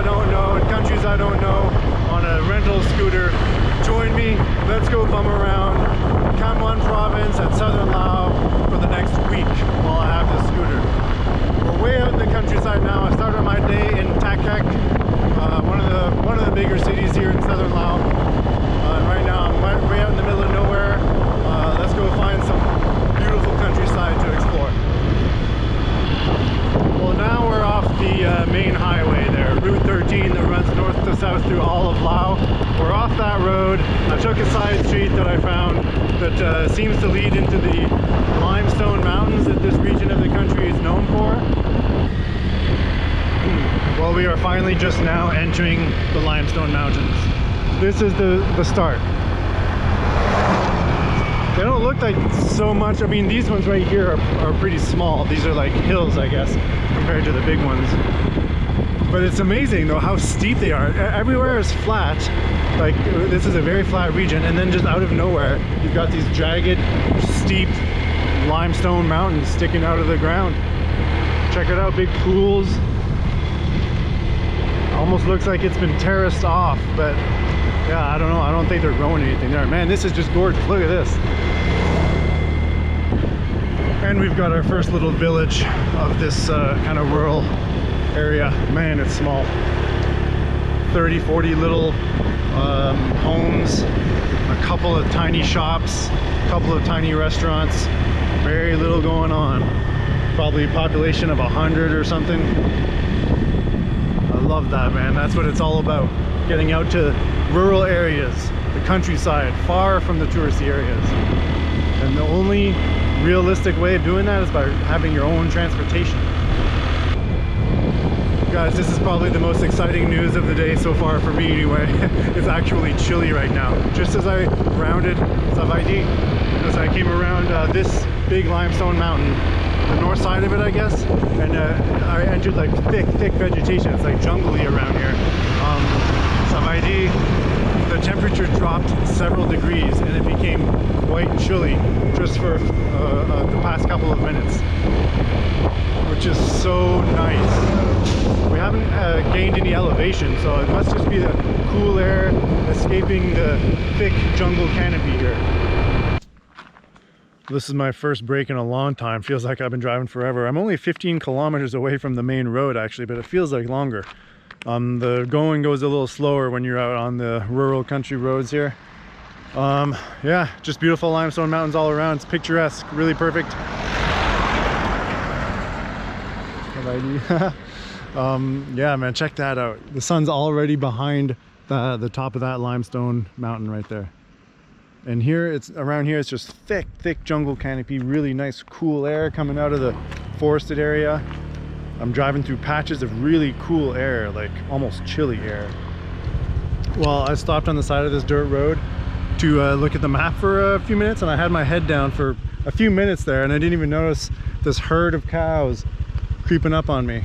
I don't know and countries I don't know on a rental scooter. Join me, let's go bum around Kamuan province and southern Laos for the next week while I have this scooter. We're way out in the countryside now. I started my day in Takek, one of the bigger cities here in southern Laos. And right now I'm way out in the middle of nowhere. Let's go find some beautiful countryside to explore. Well, now we're off the main highway there, Route 13 that runs north to south through all of Laos. We're off that road. I took a side street that I found that seems to lead into the limestone mountains that this region of the country is known for. Well, we are finally just now entering the limestone mountains. This is the start. They don't look like so much. I mean, these ones right here are pretty small. These are like hills, I guess, compared to the big ones. But it's amazing though how steep they are. Everywhere is flat. Like, this is a very flat region, and then just out of nowhere you've got these jagged, steep limestone mountains sticking out of the ground. Check it out, big pools. Almost looks like it's been terraced off, but yeah, I don't know. I don't think they're growing anything there. Man, this is just gorgeous. Look at this. And we've got our first little village of this kind of rural area. Man, it's small. 30, 40 little homes, a couple of tiny shops, a couple of tiny restaurants. Very little going on. Probably a population of 100 or something. I love that, man. That's what it's all about. Getting out to rural areas, the countryside, far from the touristy areas. And the only realistic way of doing that is by having your own transportation. Guys, this is probably the most exciting news of the day so far for me anyway. It's actually chilly right now. Just as I rounded Savadi, as I came around this big limestone mountain, the north side of it, I guess, and I entered like thick vegetation. It's like jungly around here. Savadi, the temperature dropped several degrees and it became quite chilly just for the past couple of minutes, which is so nice. We haven't gained any elevation, so it must just be the cool air escaping the thick jungle canopy here. This is my first break in a long time. Feels like I've been driving forever. I'm only 15 kilometers away from the main road actually, but it feels like longer. The going goes a little slower when you're out on the rural country roads here. Yeah, just beautiful limestone mountains all around. It's picturesque, really perfect. Yeah, man, check that out. The sun's already behind the top of that limestone mountain right there. And here, around here, it's just thick jungle canopy, really nice cool air coming out of the forested area. I'm driving through patches of really cool air, like almost chilly air. Well, I stopped on the side of this dirt road to look at the map for a few minutes, and I had my head down for a few minutes there, and I didn't even notice this herd of cows creeping up on me.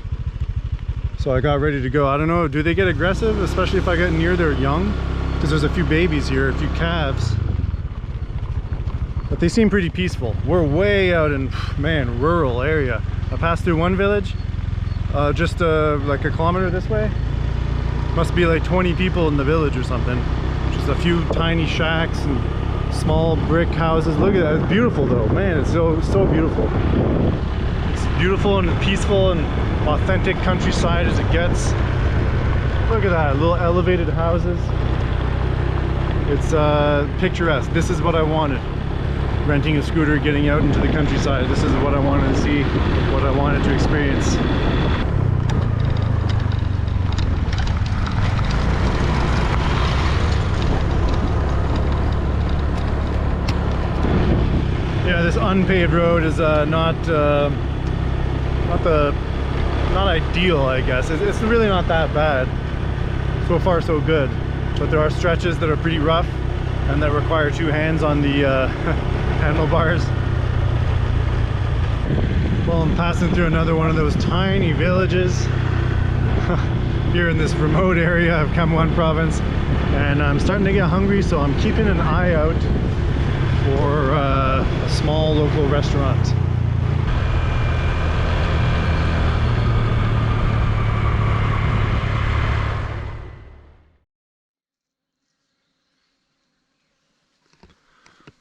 So I got ready to go. I don't know, do they get aggressive, especially if I get near their young? Because there's a few babies here, a few calves. But they seem pretty peaceful. We're way out in, man, rural area. I passed through one village, just like a kilometer this way. Must be like 20 people in the village or something. Just a few tiny shacks and small brick houses. Look at that, it's beautiful though. Man, it's so beautiful. It's beautiful and peaceful and authentic countryside as it gets. Look at that, little elevated houses. It's picturesque. This is what I wanted. Renting a scooter, getting out into the countryside. This is what I wanted to see, what I wanted to experience. Yeah, this unpaved road is not ideal, I guess. It's really not that bad. So far, so good. But there are stretches that are pretty rough and that require two hands on the handlebars. Well, I'm passing through another one of those tiny villages here in this remote area of Kamuan province, and I'm starting to get hungry, so I'm keeping an eye out for a small local restaurant.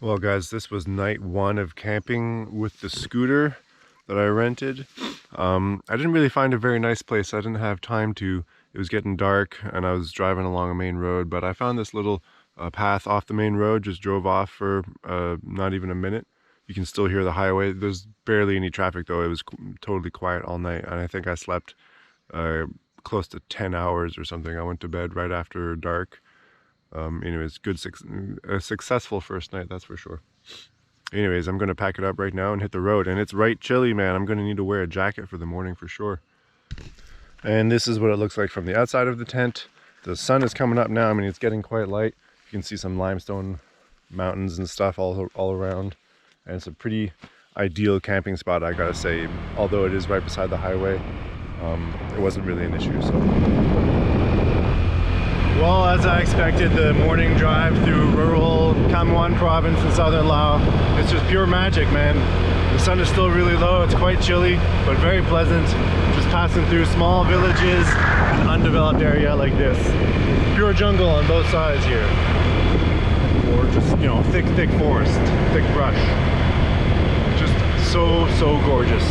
Well guys, this was night one of camping with the scooter that I rented. I didn't really find a very nice place. I didn't have time to. It was getting dark and I was driving along a main road, but I found this little path off the main road, just drove off for not even a minute. You can still hear the highway. There's barely any traffic though. It was totally quiet all night, and I think I slept close to 10 hours or something. I went to bed right after dark. Anyways, a successful first night, that's for sure. Anyways, I'm gonna pack it up right now and hit the road, and it's right chilly, man. I'm gonna need to wear a jacket for the morning for sure. And this is what it looks like from the outside of the tent. The sun is coming up now. I mean, it's getting quite light. You can see some limestone mountains and stuff all around, and it's a pretty ideal camping spot, I gotta say. Although it is right beside the highway, it wasn't really an issue. So. Well, as I expected, the morning drive through rural Kamuan province in southern Laos, it's just pure magic, man. The sun is still really low, it's quite chilly, but very pleasant. Just passing through small villages and undeveloped area like this. Pure jungle on both sides here. Or just, you know, thick forest, thick brush. Just so gorgeous.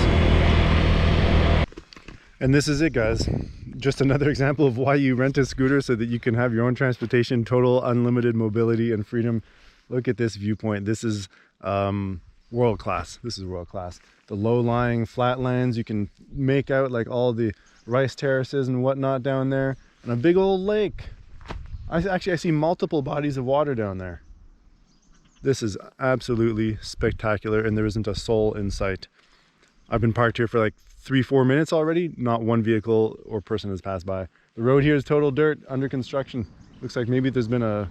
And this is it, guys. Just another example of why you rent a scooter, so that you can have your own transportation, total unlimited mobility and freedom. Look at this viewpoint. This is world class. This is world class. The low-lying flatlands, you can make out like all the rice terraces and whatnot down there, and a big old lake. I see multiple bodies of water down there. This is absolutely spectacular, and there isn't a soul in sight. I've been parked here for like 3-4 minutes already. Not one vehicle or person has passed by. The road here is total dirt, under construction. Looks like maybe there's been a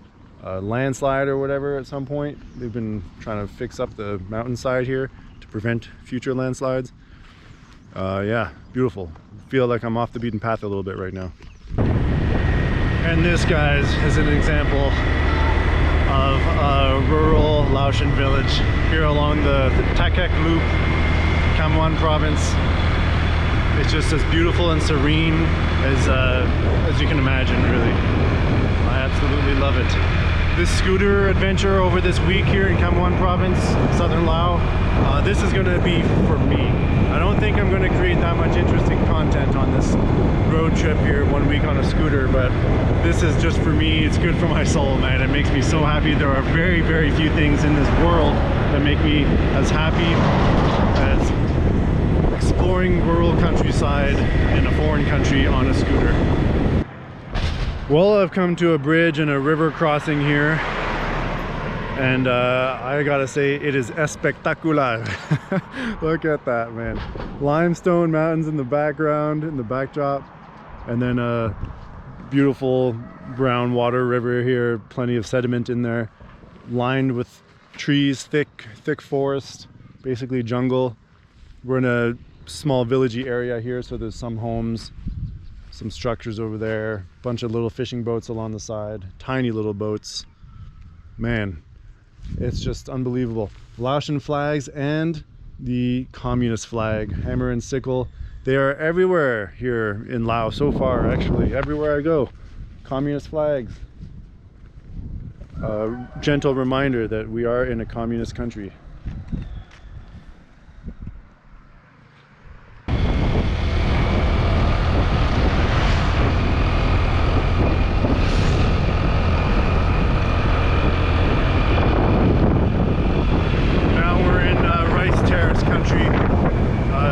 landslide or whatever at some point. They've been trying to fix up the mountainside here to prevent future landslides. Yeah, beautiful. Feel like I'm off the beaten path a little bit right now. And this, guys, is an example of a rural Laotian village here along the Takek Loop, Kamuan province. It's just as beautiful and serene as you can imagine, really. I absolutely love it. This scooter adventure over this week here in Kamuan province, southern Laos, this is going to be for me. I don't think I'm going to create that much interesting content on this road trip here 1 week on a scooter, but this is just for me. It's good for my soul, man. It makes me so happy. There are very few things in this world that make me as happy as exploring rural countryside in a foreign country on a scooter. Well, I've come to a bridge and a river crossing here, and I gotta say, it is espectacular. Look at that, man. Limestone mountains in the background, in the backdrop, and then a beautiful brown water river here, plenty of sediment in there, lined with trees, thick forest, basically jungle. We're in a small villagey area here, so there's some homes, some structures over there, bunch of little fishing boats along the side, tiny little boats. Man, it's just unbelievable. Laotian flags and the communist flag, hammer and sickle. They are everywhere here in Laos so far, actually. Everywhere I go, communist flags. A gentle reminder that we are in a communist country.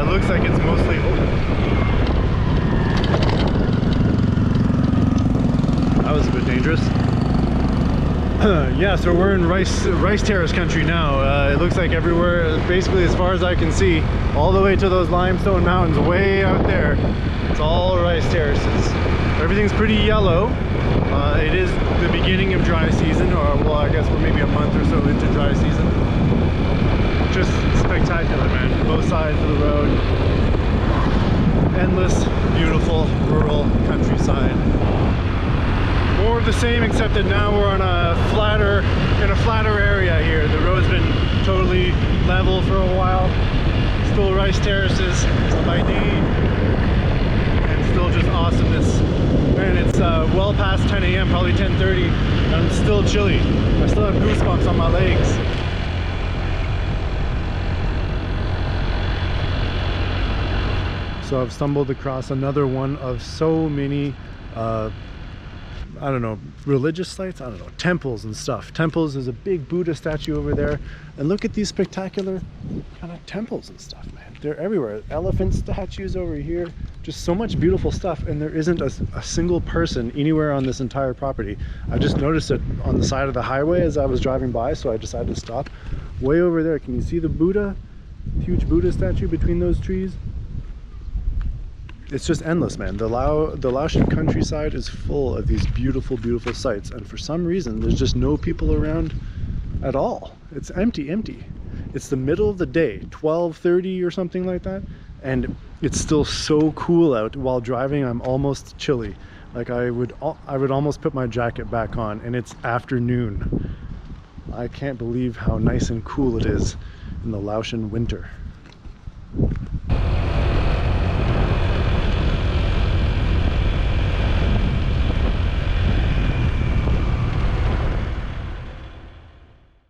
Looks like it's mostly open. That was a bit dangerous. Yeah, so we're in rice terrace country now. It looks like everywhere, basically as far as I can see, all the way to those limestone mountains way out there, it's all rice terraces. Everything's pretty yellow. It is the beginning of dry season, or well, I guess we're maybe a month or so into dry season. Just spectacular, man. Both sides of the road. Endless, beautiful, rural countryside. More of the same, except that now we're on in a flatter area here. The road's been totally level for a while. Still rice terraces, some ID, and still just awesomeness. Man, it's well past 10 a.m., probably 10:30, and I'm still chilly. I still have goosebumps on my legs. So I've stumbled across another one of so many I don't know, religious sites, I don't know, temples and stuff. Temples, there's a big Buddha statue over there, and look at these spectacular kind of temples and stuff, man. They're everywhere. Elephant statues over here, just so much beautiful stuff, and there isn't a single person anywhere on this entire property. I just noticed it on the side of the highway as I was driving by, so I decided to stop. Way over there, can you see the Buddha? Huge Buddha statue between those trees. It's just endless, man. The Laotian countryside is full of these beautiful, beautiful sites, and for some reason there's just no people around at all. It's empty. It's the middle of the day, 12:30 or something like that, and it's still so cool out. While driving, I'm almost chilly. Like I would almost put my jacket back on, and it's afternoon. I can't believe how nice and cool it is in the Laotian winter.